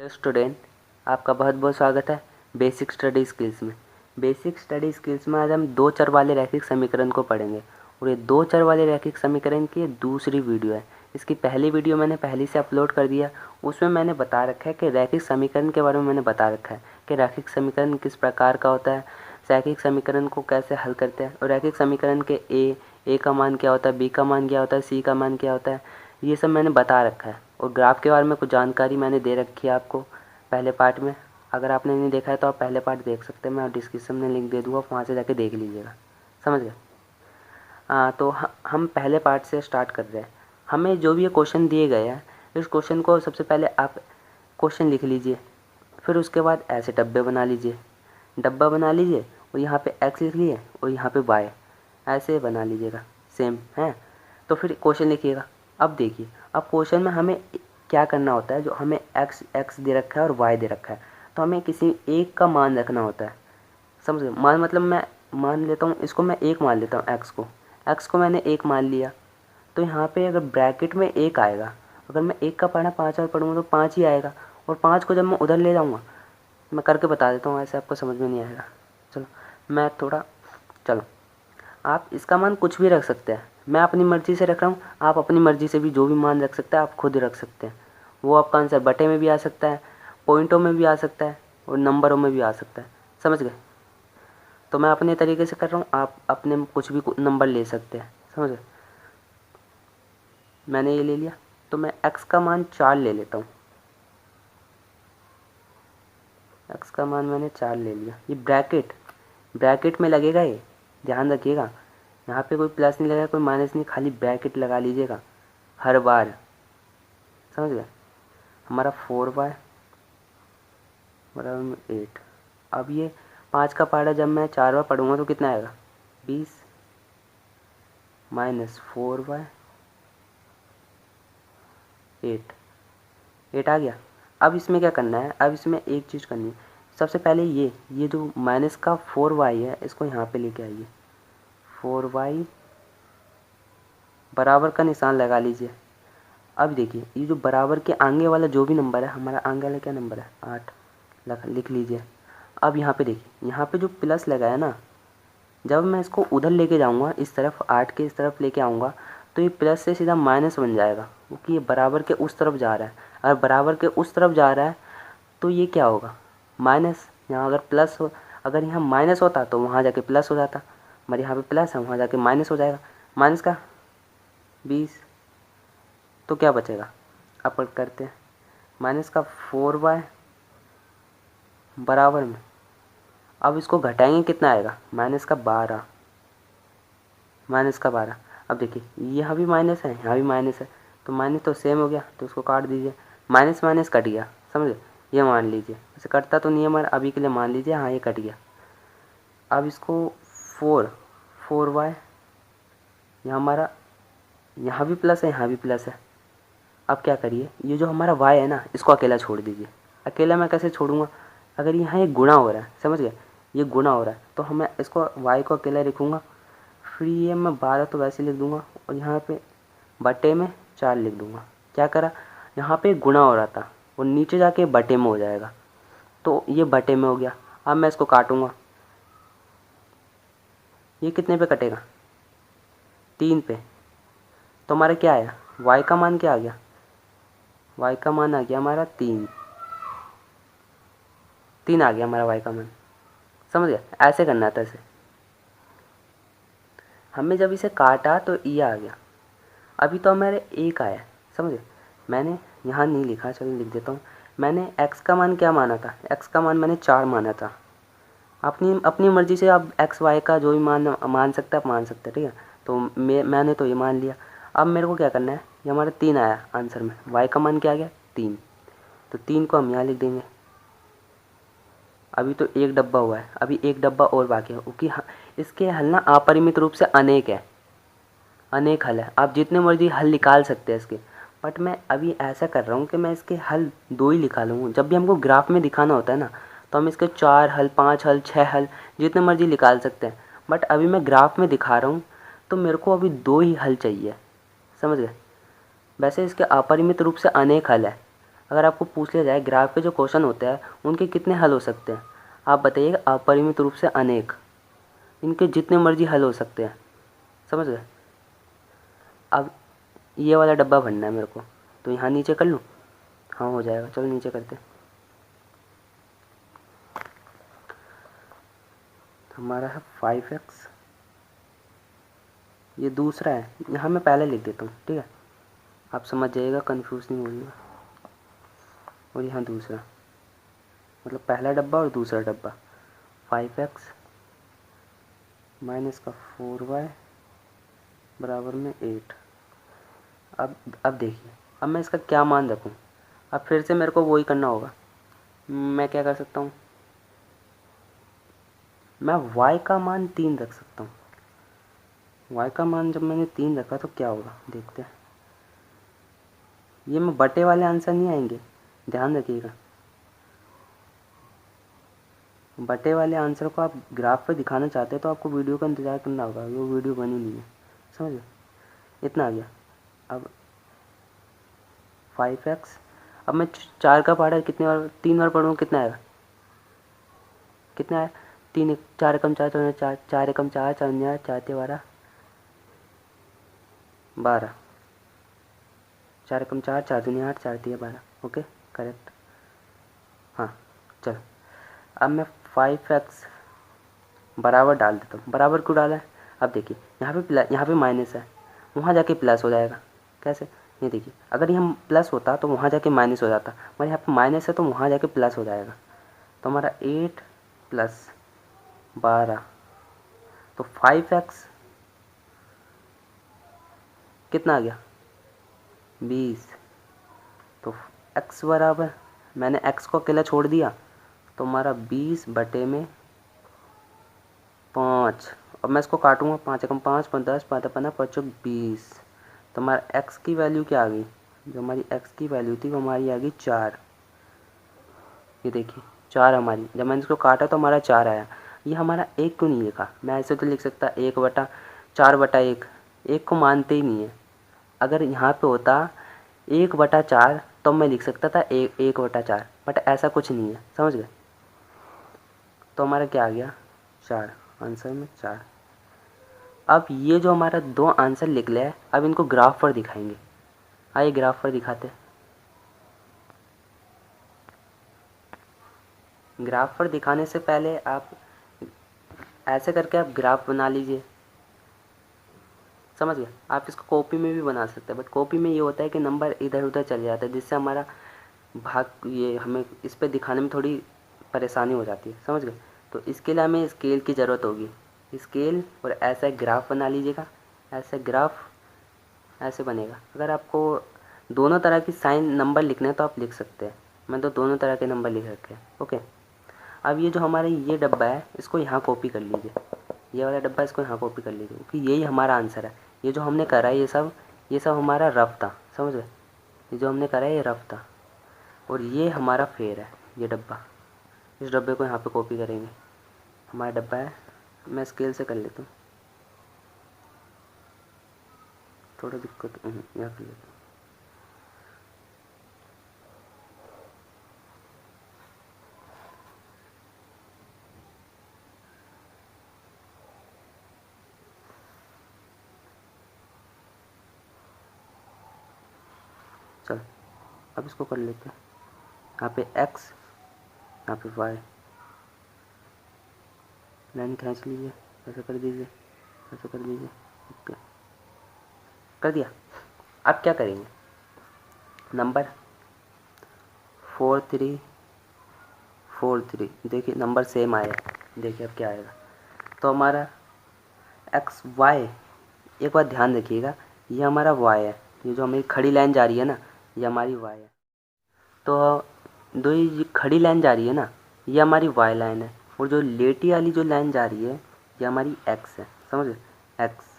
Hello student, आपका बहुत बहुत स्वागत है बेसिक स्टडी स्किल्स में। बेसिक स्टडी स्किल्स में आज हम दो चर वाले रैखिक समीकरण को पढ़ेंगे और ये दो चर वाले रैखिक समीकरण की दूसरी वीडियो है। इसकी पहली वीडियो मैंने पहले से अपलोड कर दिया। उसमें मैंने बता रखा है कि रैखिक समीकरण के बारे में मैंने बता रखा है कि रैखिक समीकरण किस प्रकार का होता है, रैखिक समीकरण को कैसे हल करते हैं और रैखिक समीकरण के ए का मान क्या होता है, बी का मान क्या होता है, सी का मान क्या होता है, ये सब मैंने बता रखा है। और ग्राफ के बारे में कुछ जानकारी मैंने दे रखी है आपको पहले पार्ट में। अगर आपने नहीं देखा है तो आप पहले पार्ट देख सकते हैं, मैं डिस्क्रिप्शन में लिंक दे दूँगा, वहाँ से जाके देख लीजिएगा। समझ गए? तो हम पहले पार्ट से स्टार्ट कर रहे हैं। हमें जो भी ये क्वेश्चन दिए गए हैं, इस क्वेश्चन को सबसे पहले आप क्वेश्चन लिख लीजिए, फिर उसके बाद ऐसे डब्बे बना लीजिए, डब्बा बना लीजिए और यहाँ पे एक्स लिख लिए और यहाँ पे वाई ऐसे बना लीजिएगा, सेम है। तो फिर क्वेश्चन लिखिएगा। अब देखिए, अब क्वेश्चन में हमें क्या करना होता है, जो हमें एक्स दे रखा है और वाई दे रखा है, तो हमें किसी एक का मान रखना होता है। समझ गए? मान मतलब मैं मान लेता हूँ, इसको मैं एक मान लेता हूँ, एक्स को मैंने एक मान लिया। तो यहाँ पे अगर ब्रैकेट में एक आएगा, अगर मैं एक का पढ़ा 5 और पढ़ूँगा तो 5 ही आएगा। और 5 को जब मैं उधर ले जाऊँगा, मैं करके बता देता हूँ, ऐसे आपको समझ में नहीं आएगा। चलो आप इसका मान कुछ भी रख सकते हैं। मैं अपनी मर्ज़ी से रख रहा हूँ, आप अपनी मर्ज़ी से भी जो भी मान रख सकते हैं आप खुद रख सकते हैं। वो आपका आंसर बटे में भी आ सकता है, पॉइंटों में भी आ सकता है और नंबरों में भी आ सकता है। समझ गए? तो मैं अपने तरीके से कर रहा हूँ, आप अपने कुछ भी नंबर ले सकते हैं। समझ गए? मैंने ये ले लिया, तो मैं x का मान 4 ले लेता हूँ। x का मान मैंने 4 ले लिया। ये ब्रैकेट में लगेगा, ये ध्यान रखिएगा। यहाँ पे कोई प्लस नहीं लगेगा, कोई माइनस नहीं, खाली ब्रैकेट लगा लीजिएगा हर बार। समझ गए? हमारा 4y बराबर में 8। अब ये 5 का पहाड़ा जब मैं 4 बार पढ़ूँगा तो कितना आएगा, 20 माइनस 4y 8 आ गया। अब इसमें क्या करना है, अब इसमें एक चीज़ करनी है। सबसे पहले ये जो माइनस का 4y है, इसको यहाँ पे लेके आइए। 4y बराबर का निशान लगा लीजिए। अब देखिए, ये जो बराबर के आगे वाला जो भी नंबर है, हमारा आगे वाला क्या नंबर है, 8 लिख लीजिए। अब यहाँ पे देखिए, यहाँ पे जो प्लस लगा है ना, जब मैं इसको उधर लेके जाऊँगा, इस तरफ 8 के इस तरफ लेके आऊँगा, तो ये प्लस से सीधा माइनस बन जाएगा, क्योंकि ये बराबर के उस तरफ जा रहा है। अगर बराबर के उस तरफ जा रहा है तो ये क्या होगा, माइनस। यहाँ अगर प्लस हो, अगर यहाँ माइनस होता तो वहाँ जाके प्लस हो जाता, हमारे यहाँ पे प्लस है, वहाँ जाके माइनस हो जाएगा। माइनस का 20, तो क्या बचेगा, अब करते हैं। माइनस का 4y बराबर में, अब इसको घटाएंगे कितना आएगा, माइनस का 12। अब देखिए, यहाँ भी माइनस है, यहाँ भी माइनस है, तो माइनस तो सेम हो गया, तो उसको काट दीजिए। माइनस माइनस कट गया, समझे? ये मान लीजिए, वैसे कटता तो नहीं है मगर अभी के लिए मान लीजिए, हाँ ये कट गया। अब इसको 4y, यहाँ हमारा यहाँ भी प्लस है, यहाँ भी प्लस है। अब क्या करिए, ये जो हमारा y है ना, इसको अकेला छोड़ दीजिए। अकेला मैं कैसे छोड़ूंगा, अगर यहाँ ये गुणा हो रहा है, समझ गए, ये गुणा हो रहा है, तो मैं इसको y को अकेला लिखूँगा। फिर ये मैं 12 तो वैसे लिख दूँगा और यहाँ पे बटे में 4 लिख दूँगा। क्या करा, यहाँ पे गुणा हो रहा था और नीचे जाके बटे में हो जाएगा, तो ये बटे में हो गया। अब मैं इसको काटूँगा, ये कितने पे कटेगा, 3 पे। तो हमारा क्या आया, y का मान क्या आ गया, y का मान आ गया हमारा 3 आ गया हमारा y का मान। समझ गया? ऐसे करना था इसे। हमें जब इसे काटा तो ये आ गया। अभी तो हमारे 1 आया, समझे? मैंने यहाँ नहीं लिखा, चलो लिख देता हूँ। मैंने x का मान क्या माना था, x का मान मैंने 4 माना था। अपनी अपनी मर्ज़ी से आप x y का जो भी मान सकते हैं आप मान सकते हैं, ठीक है? तो मैंने तो ये मान लिया। अब मेरे को क्या करना है, ये हमारा 3 आया आंसर में, y का मान क्या आ गया, 3। तो 3 को हम यहाँ लिख देंगे। अभी तो एक डब्बा हुआ है, अभी एक डब्बा और बाकी है, क्योंकि इसके हल ना अपरिमित रूप से अनेक है, अनेक हल है। आप जितने मर्जी हल निकाल सकते हैं इसके, बट मैं अभी ऐसा कर रहा हूँ कि मैं इसके हल 2 ही निकालूँगा। जब भी हमको ग्राफ में दिखाना होता है ना, तो हम इसके 4 हल, 5 हल, 6 हल जितने मर्जी निकाल सकते हैं। बट अभी मैं ग्राफ में दिखा रहा हूँ, तो मेरे को अभी 2 ही हल चाहिए। समझ गए? वैसे इसके अपरिमित रूप से अनेक हल है। अगर आपको पूछ लिया जाए ग्राफ के जो क्वेश्चन होते हैं उनके कितने हल हो सकते हैं, आप बताइएगा अपरिमित रूप से अनेक, इनके जितने मर्जी हल हो सकते हैं। समझ गए। अब ये वाला डब्बा भरना है मेरे को, तो यहाँ नीचे कर लूँ। हाँ हो जाएगा, चलो नीचे करते हैं। हमारा है 5x, ये दूसरा है, यहाँ मैं पहले लिख देता हूँ, ठीक है, आप समझ जाइएगा, कंफ्यूज नहीं होइएगा। और यहाँ दूसरा, मतलब पहला डब्बा और दूसरा डब्बा, 5x माइनस का 4y बराबर में 8। अब देखिए, अब मैं इसका क्या मान रखूँ। अब फिर से मेरे को वही करना होगा। मैं क्या कर सकता हूँ, मैं y का मान 3 रख सकता हूँ। y का मान जब मैंने 3 रखा तो क्या होगा देखते हैं। ये में बटे वाले आंसर नहीं आएंगे, ध्यान रखिएगा। बटे वाले आंसर को आप ग्राफ पे दिखाना चाहते हैं तो आपको वीडियो का इंतज़ार करना होगा, वो वीडियो बनी नहीं है, समझ गए। इतना आ गया। अब 5x, अब मैं 4 का पहाड़ा कितने बार, 3 बार पढ़ूँ, कितना आएगा, कितना आया, 3 4 एकम 4 4 4 एकम 4 4 4 12 12, 4 एकम 4 4 दूनी 8 4 3 12। Okay correct. हाँ चल, अब मैं 5x बराबर डाल देता हूँ। बराबर क्यों डाला है, अब देखिए यहाँ पे प्लस, यहाँ पे माइनस है, वहाँ जाके प्लस हो जाएगा। कैसे, ये देखिए, अगर यहाँ प्लस होता तो वहाँ जाके माइनस हो जाता, मगर यहाँ पे माइनस है तो वहाँ जाके प्लस हो जाएगा। तो हमारा 8 प्लस 12, तो 5x कितना आ गया, 20। तो x बराबर, मैंने x को अकेला छोड़ दिया, तो हमारा 20 बटे में 5। अब मैं इसको काटूंगा, 5 एकम 5 5 10 5 15 5 20। तो हमारा x की वैल्यू क्या आ गई, जो हमारी x की वैल्यू थी वो हमारी आ गई 4। ये देखिए 4 हमारी, जब मैंने इसको काटा तो हमारा 4 आया। ये हमारा 1 क्यों नहीं लिखा, मैं ऐसे तो लिख सकता 1 बटा 4 बटा 1, 1 को मानते ही नहीं है। अगर यहाँ पे होता 1 बटा 4 तो मैं लिख सकता था 1 बटा 4, बट ऐसा कुछ नहीं है, समझ गए। तो हमारा क्या आ गया, 4, आंसर में 4। अब ये जो हमारा 2 आंसर निकले हैं, अब इनको ग्राफ पर दिखाएंगे। आइए ग्राफ पर दिखाते हैं। ग्राफ पर दिखाने से पहले आप ऐसे करके आप ग्राफ बना लीजिए, समझ गए। आप इसको कॉपी में भी बना सकते हैं, बट कॉपी में ये होता है कि नंबर इधर उधर चले जाता है, जिससे हमारा भाग, ये हमें इस पर दिखाने में थोड़ी परेशानी हो जाती है, समझ गए। तो इसके लिए हमें स्केल की ज़रूरत होगी, स्केल, और ऐसा एक ग्राफ बना लीजिएगा। ऐसे ग्राफ ऐसे बनेगा। अगर आपको दोनों तरह की साइन नंबर लिखने हैं तो आप लिख सकते हैं, मैं तो दोनों तरह के नंबर लिख रखे हैं। ओके, अब ये जो हमारे ये डब्बा है इसको यहाँ कॉपी कर लीजिए, ये वाला डब्बा इसको यहाँ कॉपी कर लीजिए, क्योंकि यही हमारा आंसर है। ये जो हमने करा है ये सब हमारा रफ था, समझ गए। ये जो हमने करा है ये रफ था, और ये हमारा फेयर है, ये डब्बा। इस डब्बे को यहाँ पे कॉपी करेंगे, हमारा डब्बा है। मैं स्केल से कर लेता हूँ, थोड़ा दिक्कत यहाँ कर लेता हूँ। चल अब इसको कर लेते हैं। यहाँ पे x, यहाँ पे y, लाइन खींच लीजिए, ऐसा कर दीजिए, ऐसा कर दीजिए। ओके कर दिया। अब क्या करेंगे, नंबर 4 3 4 3, देखिए नंबर सेम आया, देखिए अब क्या आएगा। तो हमारा एक्स वाई, एक बात ध्यान रखिएगा, ये हमारा वाई है, ये जो हमारी खड़ी लाइन जा रही है ना, ये हमारी वाई है। तो दो ये खड़ी लाइन जा रही है ना, ये हमारी वाई लाइन है, और जो लेटी वाली जो लाइन जा रही है ये हमारी एक्स है, समझ एक्स।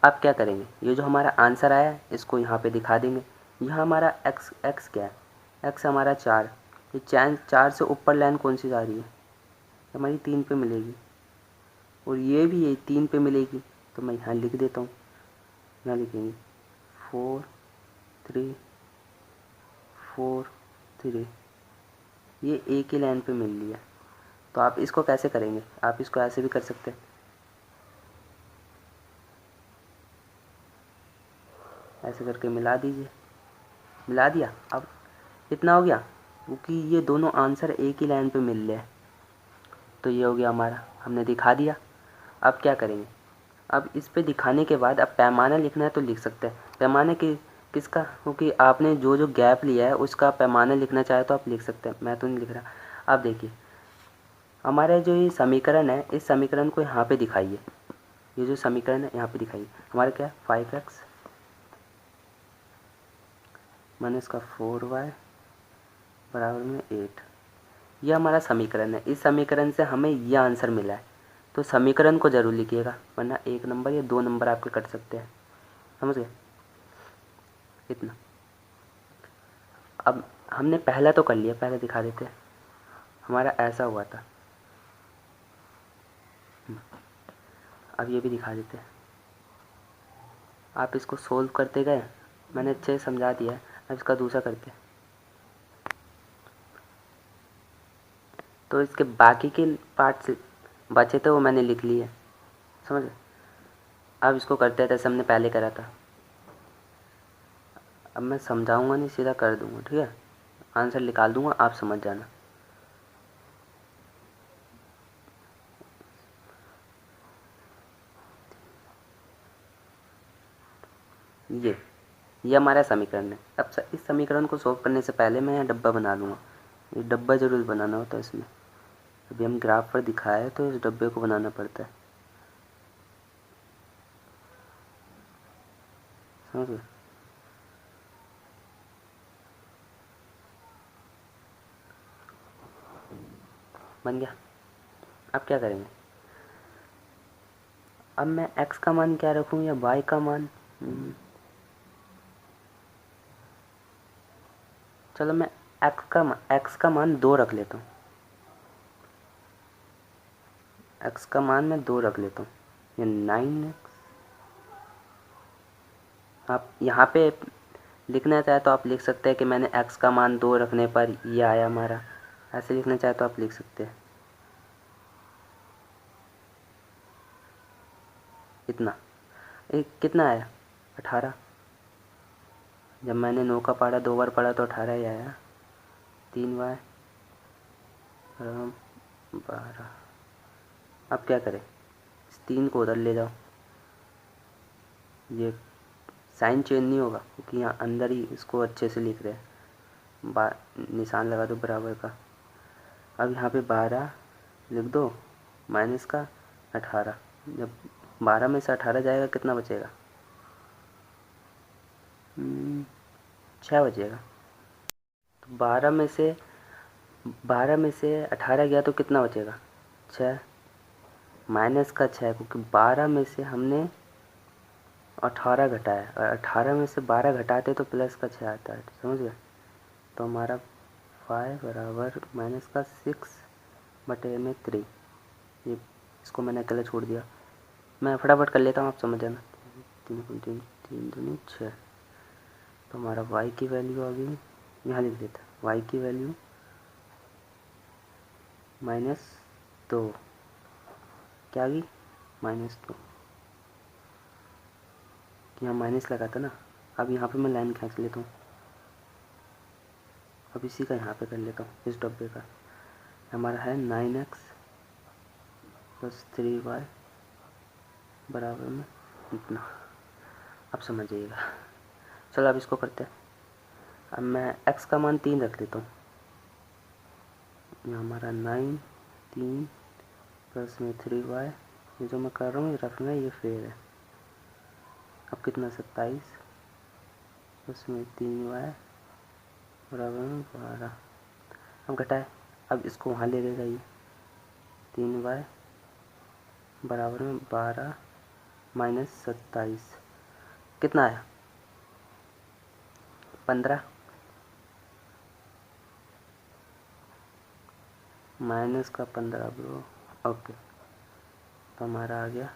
अब क्या करेंगे, ये जो हमारा आंसर आया है इसको यहाँ पे दिखा देंगे। यहाँ हमारा एक्स, एक्स क्या है, एक्स हमारा 4, ये 4 से ऊपर लाइन कौन सी जा रही है, हमारी 3 पे मिलेगी, और ये भी ये 3 पे मिलेगी। तो मैं यहाँ लिख देता हूँ, यहाँ लिखेंगे 4 3 4 3, ये एक ही लाइन पे मिल लिया। तो आप इसको कैसे करेंगे, आप इसको ऐसे भी कर सकते हैं, ऐसे करके मिला दीजिए, मिला दिया। अब इतना हो गया, क्योंकि ये दोनों आंसर एक ही लाइन पे मिल रहे हैं। तो ये हो गया हमारा, हमने दिखा दिया। अब क्या करेंगे, अब इस पे दिखाने के बाद अब पैमाना लिखना है तो लिख सकते हैं। पैमाने की किसका, क्योंकि आपने जो जो गैप लिया है उसका पैमाना लिखना चाहे तो आप लिख सकते हैं, मैं तो नहीं लिख रहा। अब देखिए हमारा जो ये समीकरण है, इस समीकरण को यहाँ पे दिखाइए, ये जो समीकरण है यहाँ पे दिखाइए। हमारा क्या है, 5x माइनस का 4y बराबर में 8, यह हमारा समीकरण है। इस समीकरण से हमें यह आंसर मिला है। तो समीकरण को जरूर लिखिएगा, वरना 1 नंबर या 2 नंबर आपके कट सकते हैं, समझ गए इतना। अब हमने पहला तो कर लिया, पहले दिखा देते हैं। हमारा ऐसा हुआ था, अब ये भी दिखा देते हैं। आप इसको सोल्व करते गए, मैंने अच्छे से समझा दिया है। अब इसका दूसरा करते हैं। तो इसके बाकी के पार्ट से बचे थे वो मैंने लिख लिए, समझ। अब इसको करते हैं जैसे हमने पहले करा था। अब मैं समझाऊंगा नहीं, सीधा कर दूंगा, ठीक है। आंसर निकाल दूंगा, आप समझ जाना। ये हमारा समीकरण है। अब इस समीकरण को सॉल्व करने से पहले मैं यहाँ डब्बा बना लूँगा। ये डब्बा जरूर बनाना होता है इसमें। अभी हम ग्राफ पर दिखाए तो इस डब्बे को बनाना पड़ता है, समझ गए। बन गया। अब क्या करेंगे, अब मैं x का मान क्या रखूँ या y का मान, चलो मैं x का मान 2 रख लेता हूँ। x का मान मैं 2 रख लेता हूँ, ये 9x। आप यहाँ पे लिखना चाहे तो आप लिख सकते हैं कि मैंने x का मान 2 रखने पर ये आया हमारा। ऐसे लिखना चाहे तो आप लिख सकते हैं। इतना कितना आया, 18। जब मैंने 9 का पढ़ा 2 बार पढ़ा तो 18 ही आया। 3y 12। अब क्या करें, इस 3 को उधर ले जाओ। ये साइन चेंज नहीं होगा क्योंकि यहाँ अंदर ही इसको अच्छे से लिख रहे हैं। निशान लगा दो बराबर का। अब यहाँ पे 12 लिख दो, माइनस का 18। जब 12 में से 18 जाएगा कितना बचेगा, 6 बचेगा। तो 12 में से 18 गया तो कितना बचेगा, 6। माइनस का 6, क्योंकि 12 में से हमने 18 घटाया और 18 में से 12 घटाते तो प्लस का 6 आता है, समझ गए। तो हमारा 5 बराबर माइनस का 6/3। ये इसको मैंने अकेला छोड़ दिया, मैं फटाफट कर लेता हूँ, आप समझ जाना। 3 दूनी 6। तो हमारा y की वैल्यू आ गई, यहाँ लिख देता y की वैल्यू -2। क्या आ गई, -2। यहाँ माइनस लगा था ना। अब यहाँ पे मैं लाइन खींच लेता हूँ। अब इसी का यहाँ पे कर लेता हूँ, इस डब्बे का। हमारा है 9x + 3y बराबर में इतना। अब समझिएगा। चलो अब इसको करते हैं। अब मैं x का मान 3 रख लेता हूँ। यहाँ हमारा 9 3 प्लस में 3y, ये जो मैं कर रहा हूँ ये रखना ये फेर है। अब कितना 27 प्लस में 3y बराबर में 12। अब घटाए, अब इसको वहाँ ले लेगा ये 3y बराबर में 12 - 27 कितना आया, 15 माइनस का 15 ब्रो। ओके, तो हमारा आ गया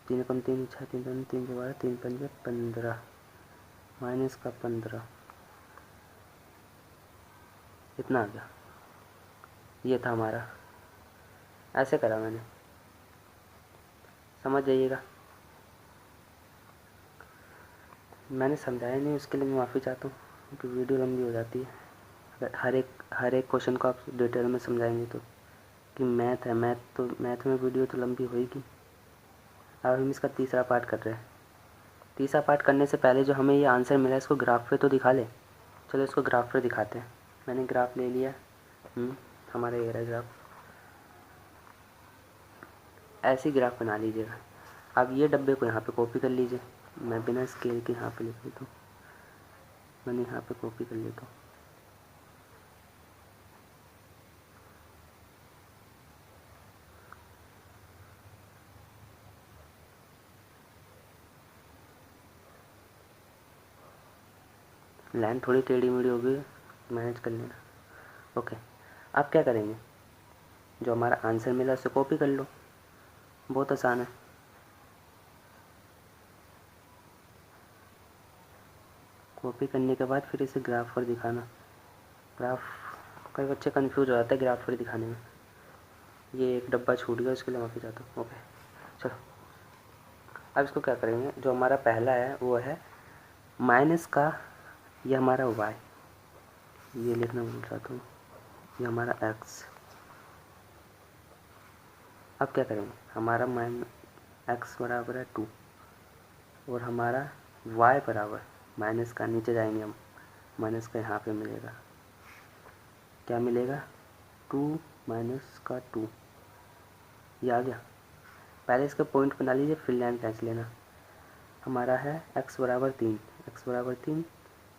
तीन कम तीन छः, तीन तीन तीन 12, तीन पंजे 15, माइनस का 15, इतना आ गया। ये था हमारा, ऐसे करा मैंने, समझ जाइएगा। मैंने समझाया नहीं, उसके लिए मैं माफ़ी चाहता हूँ, क्योंकि वीडियो लंबी हो जाती है अगर हर एक क्वेश्चन को आप डिटेल में समझाएंगे तो। कि मैथ है, मैथ में वीडियो तो लंबी होएगी। अब हम इसका तीसरा पार्ट कर रहे हैं। तीसरा पार्ट करने से पहले जो हमें ये आंसर मिला है इसको ग्राफ पे तो दिखा ले। चलो इसको ग्राफ पे दिखाते हैं। मैंने ग्राफ ले लिया, हमारा ये रहा ग्राफ। ऐसी ग्राफ बना लीजिएगा। अब ये डब्बे को यहाँ पे कॉपी कर लीजिए। मैं बिना स्केल के यहाँ पे लिख देता हूँ, मैंने यहाँ पे कॉपी कर लेता हूँ। लाइन थोड़ी टेढ़ी मेढ़ी होगी, मैनेज कर लेना। ओके, अब क्या करेंगे, जो हमारा आंसर मिला उसे कॉपी कर लो, बहुत आसान है। कॉपी करने के बाद फिर इसे ग्राफ पर दिखाना। ग्राफ, कई बच्चे कंफ्यूज हो जाते हैं ग्राफ पर दिखाने में। ये एक डब्बा छूट गया, उसके लिए माफ़ी चाहता हूँ। ओके चलो, अब इसको क्या करेंगे, जो हमारा पहला है वो है माइनस का, ये हमारा y, ये लिखना भूल जाता हूँ, ये हमारा x। अब क्या करेंगे, हमारा x बराबर है 2 और हमारा y बराबर माइनस का, नीचे जाएंगे हम, माइनस का यहाँ पे मिलेगा, क्या मिलेगा 2 माइनस का 2, ये आ गया। पहले इसका पॉइंट बना लीजिए, फिर लाइन खींच लेना। हमारा है x बराबर 3, x बराबर 3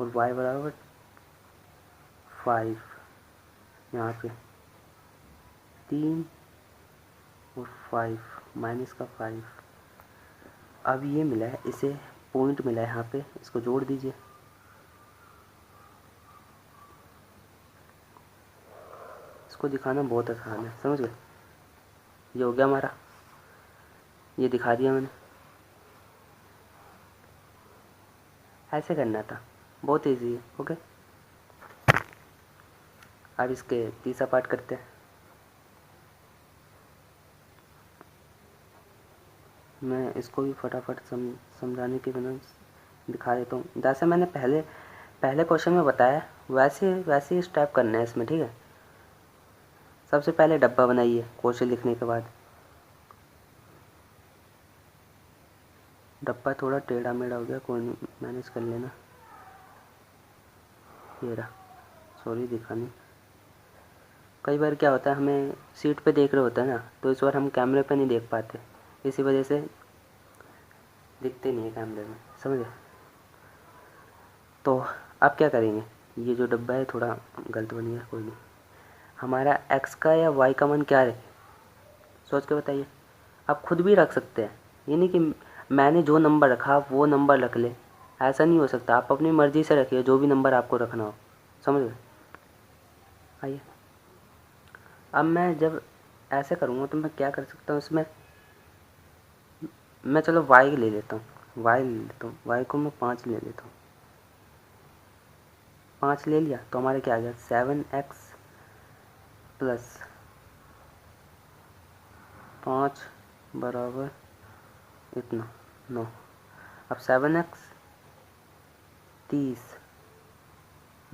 और y बराबर 5, यहाँ पे 3 और 5, माइनस का 5। अब ये मिला है, इसे पॉइंट मिला है यहाँ पे, इसको जोड़ दीजिए। इसको दिखाना बहुत आसान है, समझ गए। ये हो गया हमारा, ये दिखा दिया मैंने। ऐसे करना था, बहुत इजी है। ओके, अब इसके तीसरा पार्ट करते हैं। मैं इसको भी फटाफट समझाने के बिना दिखा देता हूँ। जैसे मैंने पहले क्वेश्चन में बताया वैसे ही स्टेप करना है इसमें, ठीक है। सबसे पहले डब्बा बनाइए क्वेश्चन लिखने के बाद। डब्बा थोड़ा टेढ़ा मेढ़ा हो गया, कोई नहीं, मैनेज कर लेना। ये रहा, सॉरी दिखाने। कई बार क्या होता है, हमें सीट पे देख रहे होते हैं ना, तो इस बार हम कैमरे पे नहीं देख पाते, इसी वजह से दिखते नहीं है कैमरे में, समझे। तो अब क्या करेंगे, ये जो डब्बा है थोड़ा गलत बन गया, कोई नहीं। हमारा x का या y का मान क्या रखे, सोच के बताइए। आप खुद भी रख सकते हैं, ये नहीं कि मैंने जो नंबर रखा आप वो नंबर रख ले, ऐसा नहीं हो सकता। आप अपनी मर्ज़ी से रखिए जो भी नंबर आपको रखना हो, समझ गए। आइए, अब मैं जब ऐसे करूँगा तो मैं क्या कर सकता हूँ इसमें, मैं चलो y ले लेता हूँ, y को मैं 5 ले लेता हूँ। 5 ले लिया तो हमारे क्या आ गया, 7x प्लस 5 बराबर इतना 9। अब 7x 30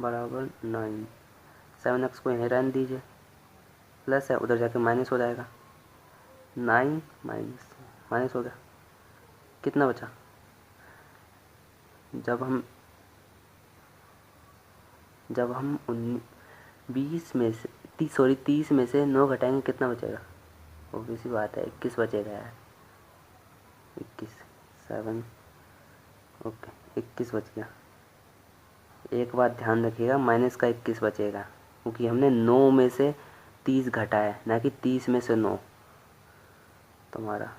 बराबर 9। 7x को यहीं रहने दीजिए, प्लस है उधर जाके माइनस हो जाएगा, 9 माइनस हो गया। कितना बचा, जब हम 20 में से 30 में से 9 घटाएंगे कितना बचेगा, ऑब्वियस सी बात है 21 बचेगा यार, 21 7, ओके 21 बच गया। एक बात ध्यान रखिएगा, माइनस का 21 बचेगा, क्योंकि हमने 9 में से 30 घटाया, ना कि 30 में से 9। तो हमारा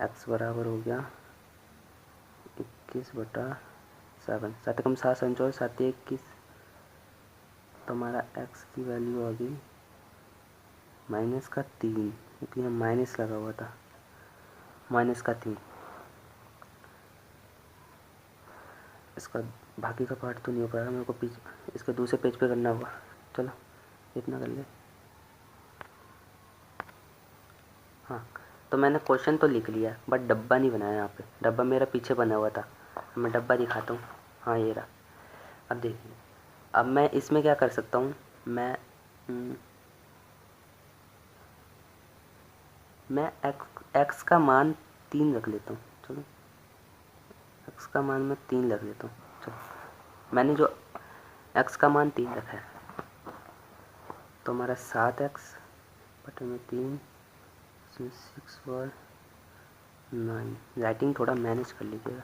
x बराबर हो गया 21/7, 7 कम 7 संचो 7 21। तो हमारा x की वैल्यू आ गई माइनस का 3, क्योंकि यहाँ माइनस लगा हुआ था। माइनस का 3। इसका बाकी का पार्ट तो नहीं हो पाएगा, मेरे को पीछे इसके दूसरे पेज पे करना होगा। चलो इतना कर ले। हाँ, तो मैंने क्वेश्चन तो लिख लिया बट डब्बा नहीं बनाया। यहाँ पे डब्बा मेरा पीछे बना हुआ था, मैं डब्बा दिखाता हूँ। हाँ ये रहा। अब देखिए, अब मैं इसमें क्या कर सकता हूँ, मैं एक्स का मान 3 रख लेता हूँ। चलो एक्स का मान मैं 3 रख लेता हूँ। चलो मैंने जो एक्स का मान 3 रखा है, तो हमारा 7x बटे में 3 6 9। राइटिंग थोड़ा मैनेज कर लीजिएगा।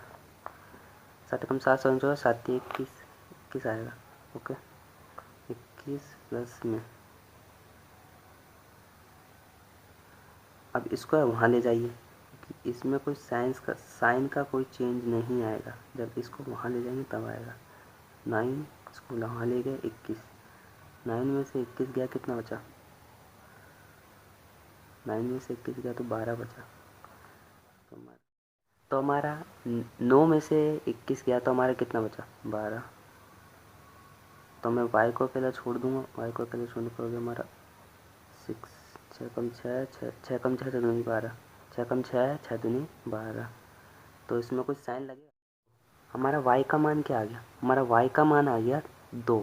7 कम 7 7 जो है 7 21 21 आएगा। ओके 21 प्लस में, अब इसको वहाँ ले जाइए कि इसमें कोई साइन का कोई चेंज नहीं आएगा। जब इसको वहाँ ले जाएंगे तब आएगा। 9 इसको वहाँ ले गए 21, 9 में से 21 गया, कितना बचा? 9 में से 21 गया तो 12 बचा। तो हमारा 9 में से 21 गया तो हमारा कितना बचा? 12। तो मैं y को अकेला छोड़ दूंगा, y को अकेला छोड़ने पर हो गया हमारा 6। 6 कम 6 6 कम 6 6 दूनी 12, 6 कम 6 6 दूनी 12। तो इसमें कुछ साइन लगेगा। हमारा y का मान क्या आ गया? हमारा y का मान आ गया 2।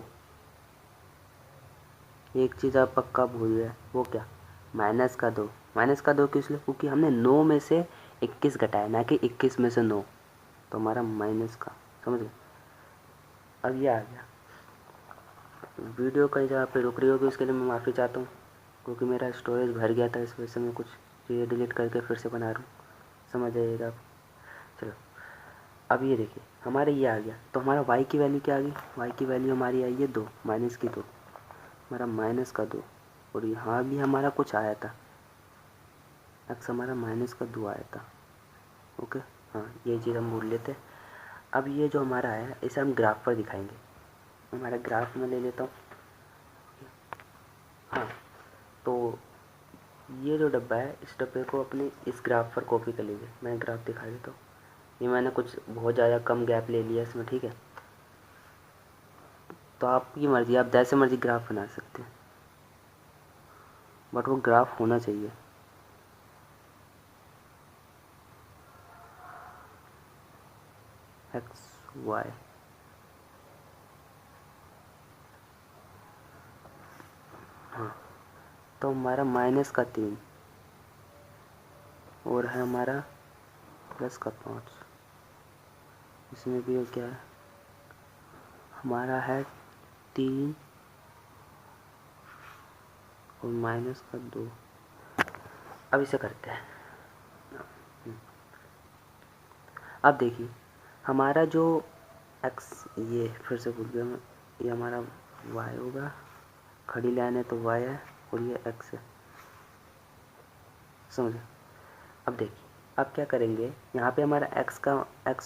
एक चीज़ आप पक्का भूल गए, वो क्या? माइनस का 2। माइनस का 2 किस लिए? क्योंकि हमने 9 में से 21 घटाया, ना कि 21 में से 9। तो हमारा माइनस का, समझ गए? अब ये आ गया। वीडियो कई जगह पे रुक रही होगी, उसके लिए मैं माफ़ी चाहता हूँ, क्योंकि मेरा स्टोरेज भर गया था। इस वजह से मैं कुछ चीज़ें डिलीट करके फिर से बना रहा हूँ, समझ आइएगा आप। चलो अब ये देखिए, हमारे ये आ गया। तो हमारा y की वैल्यू क्या आ गई? y की वैल्यू हमारी आई है 2, माइनस की 2। हमारा माइनस का 2, और यहाँ भी हमारा कुछ आया था, x हमारा माइनस का 2 आया था। ओके हाँ, ये चीज़ हम भूल लेते। अब ये जो हमारा आया इसे हम ग्राफ पर दिखाएंगे। हमारा ग्राफ में ले लेता हूँ। हाँ, तो ये जो डब्बा है, इस डब्बे को अपने इस ग्राफ पर कॉपी कर लीजिए। मैं ग्राफ दिखा देता हूँ। ये मैंने कुछ बहुत ज़्यादा कम गैप ले लिया इसमें, ठीक है? तो आपकी मर्ज़ी, आप जैसे मर्ज़ी ग्राफ बना सकते हैं, बट वो ग्राफ होना चाहिए। एक्स वाई, हाँ, तो हमारा माइनस का 3 और है हमारा प्लस का 5। इसमें भी क्या है? हमारा है 3 और माइनस का 2। अब इसे करते हैं। अब देखिए, हमारा जो एक्स, ये फिर से भूल गया मैं, ये हमारा वाई होगा, खड़ी लाइन है तो वाई है, और ये एक्स है, समझे? अब देखिए, अब क्या करेंगे, यहाँ पे हमारा एक्स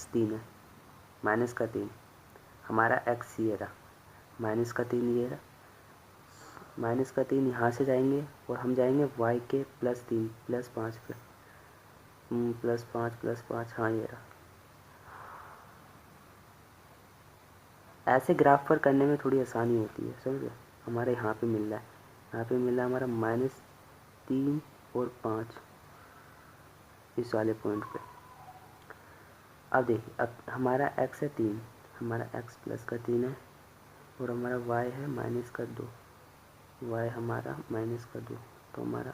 3 है, माइनस का 3। हमारा एक्स ये रहा, माइनस का 3 ये रहा, माइनस का 3 यहाँ से जाएंगे और हम जाएंगे वाई के +3 +5 पे। +5 हाँ ये रहा। ऐसे ग्राफ पर करने में थोड़ी आसानी होती है, समझे? हमारे यहाँ पे मिल रहा है, यहाँ पे मिल रहा है हमारा -3 और 5 इस वाले पॉइंट पे। अब देखिए, अब हमारा x है 3, हमारा x प्लस का 3 है, और हमारा y है माइनस का 2, y हमारा माइनस का 2। तो हमारा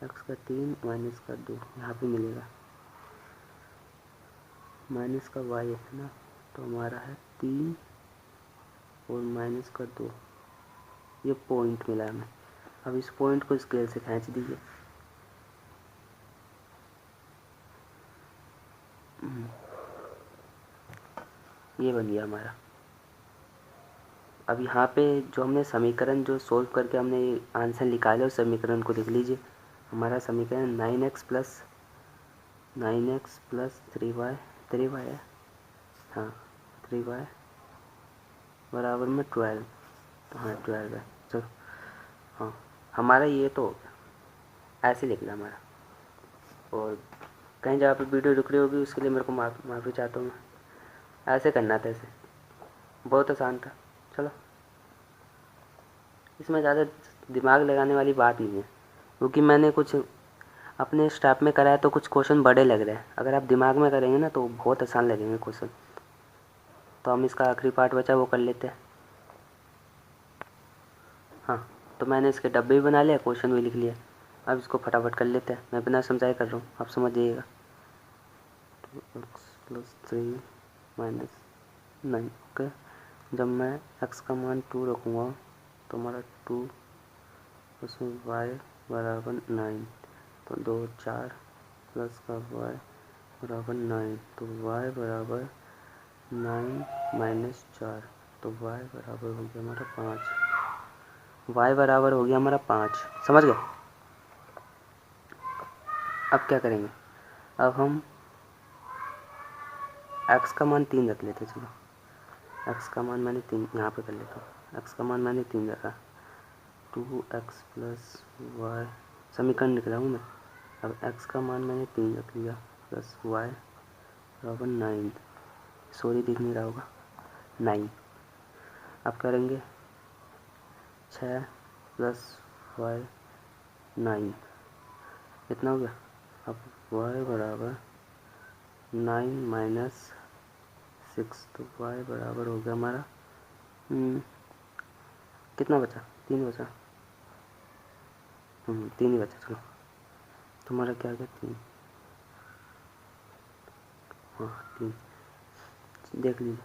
x का 3 माइनस का 2 यहाँ पे मिलेगा, माइनस का y है ना, तो हमारा है 3 और माइनस का 2। ये पॉइंट मिला हमें। अब इस पॉइंट को स्केल से खींच दीजिए। ये बन गया हमारा। अब यहाँ पे जो हमने समीकरण जो सोल्व करके हमने आंसर निकाला, उस समीकरण को देख लीजिए। हमारा समीकरण 9x प्लस 3y है, हाँ 3y बराबर में 12। तो हाँ 12 है। चलो हाँ, हमारा ये तो ऐसे निकला हमारा। और कहीं जहाँ पे वीडियो रुक रही होगी उसके लिए मेरे को माफ़ी चाहता हूँ मैं। ऐसे करना था, ऐसे बहुत आसान था। चलो, इसमें ज़्यादा दिमाग लगाने वाली बात नहीं है, क्योंकि मैंने कुछ अपने स्टाफ में कराया तो कुछ क्वेश्चन बड़े लग रहे हैं। अगर आप दिमाग में करेंगे ना तो बहुत आसान लगेंगे क्वेश्चन। तो हम इसका आखिरी पार्ट बचा वो कर लेते हैं। हाँ, तो मैंने इसके डब्बे भी बना लिया, क्वेश्चन भी लिख लिया। अब इसको फटाफट कर लेते हैं, मैं बिना समझाए कर रहा हूँ, आप समझ जाइएगा। 2x+3 -9। ओके, जब मैं x का मान 2 रखूँगा तो हमारा 2 उसमें y बराबर 9, तो 2 4 प्लस का y बराबर 9, तो y बराबर 9 - 4, तो y बराबर हो गया हमारा 5। y बराबर हो गया हमारा 5, समझ गए। अब क्या करेंगे, अब हम x का मान 3 रख लेते हैं। चलो, x का मान मैंने 3 यहाँ पे कर लेता हूँ। x का मान मैंने 3 रखा, 2x + y समीकरण निकला हूँ मैं। अब x का मान मैंने 3 रख लिया प्लस y बराबर 9, सॉरी दिख नहीं रहा होगा, 9। अब करेंगे 6 + y 9, इतना हो गया। अब y बराबर 9 - 6, तो y बराबर हो गया हमारा कितना बचा, 3 बचा। 3 ही बचा। चलो, तुम्हारा क्या गया, 3। हाँ, 3 देख लीजिए।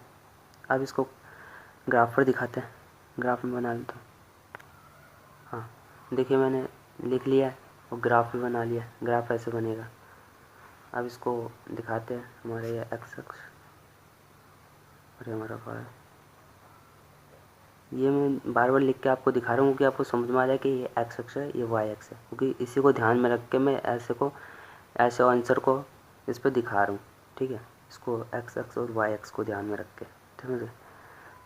अब इसको ग्राफ पर दिखाते हैं, ग्राफ में बना लेता हूँ। हाँ, देखिए मैंने लिख लिया है और ग्राफ भी बना लिया। ग्राफ ऐसे बनेगा। अब इसको दिखाते हैं। हमारे ये एक्स अक्ष और ये हमारा वाई। ये मैं बार बार लिख के आपको दिखा रहा हूँ कि आपको समझ में आ जाए कि ये एक्स अक्ष है, ये वाई अक्ष है, क्योंकि इसी को ध्यान में रख के मैं ऐसे आंसर को इस पर दिखा रहा हूँ। ठीक है, इसको एक्स अक्ष और वाई अक्ष को ध्यान में रख के, ठीक है।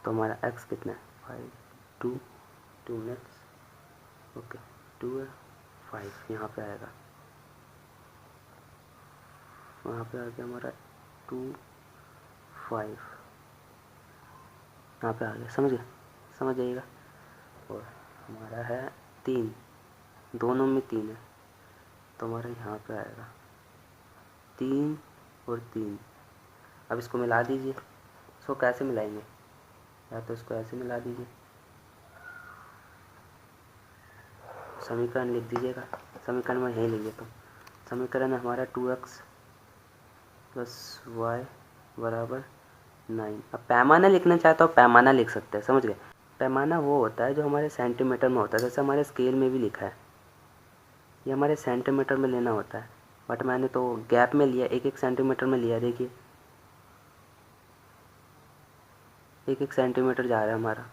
तो हमारा एक्स कितना है, 5 2 मिनट्स। ओके, 2 है, 5 यहाँ पे आएगा, वहाँ पे आ गया हमारा 2 5 यहाँ पे आ गया। समझ जाइएगा। और हमारा है 3, दोनों में 3 है, तो हमारा यहाँ पे आएगा 3 और 3। अब इसको मिला दीजिए। इसको कैसे मिलाएंगे, या तो इसको ऐसे मिला दीजिए, समीकरण लिख दीजिएगा। समीकरण में यही लिख देता हूँ। समीकरण है हमारा 2x + y बराबर 9। अब पैमाना लिखना चाहे तो पैमाना लिख सकते हैं, समझ गए। पैमाना वो होता है जो हमारे सेंटीमीटर में होता है, जैसे हमारे स्केल में भी लिखा है, ये हमारे सेंटीमीटर में लेना होता है। बट मैंने तो गैप में लिया, 1-1 सेंटीमीटर में लिया। देखिए 1-1 सेंटीमीटर जा रहा है हमारा,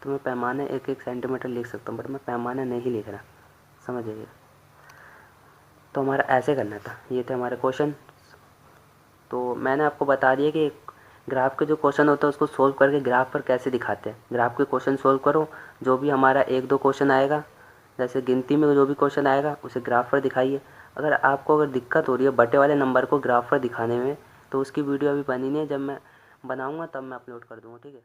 तो मैं पैमाना 1-1 सेंटीमीटर लिख सकता हूँ, बट मैं पैमाना नहीं लिख रहा, समझ जाइए। तो हमारा ऐसे करना था। ये थे हमारे क्वेश्चन। तो मैंने आपको बता दिया कि ग्राफ के जो क्वेश्चन होता है उसको सोल्व करके ग्राफ पर कैसे दिखाते हैं। ग्राफ के क्वेश्चन सोल्व करो, जो भी हमारा 1-2 क्वेश्चन आएगा, जैसे गिनती में जो भी क्वेश्चन आएगा उसे ग्राफ पर दिखाइए। अगर दिक्कत हो रही है बटे वाले नंबर को ग्राफ पर दिखाने में, तो उसकी वीडियो अभी बनी नहीं है, जब मैं बनाऊँगा तब मैं अपलोड कर दूँगा, ठीक है।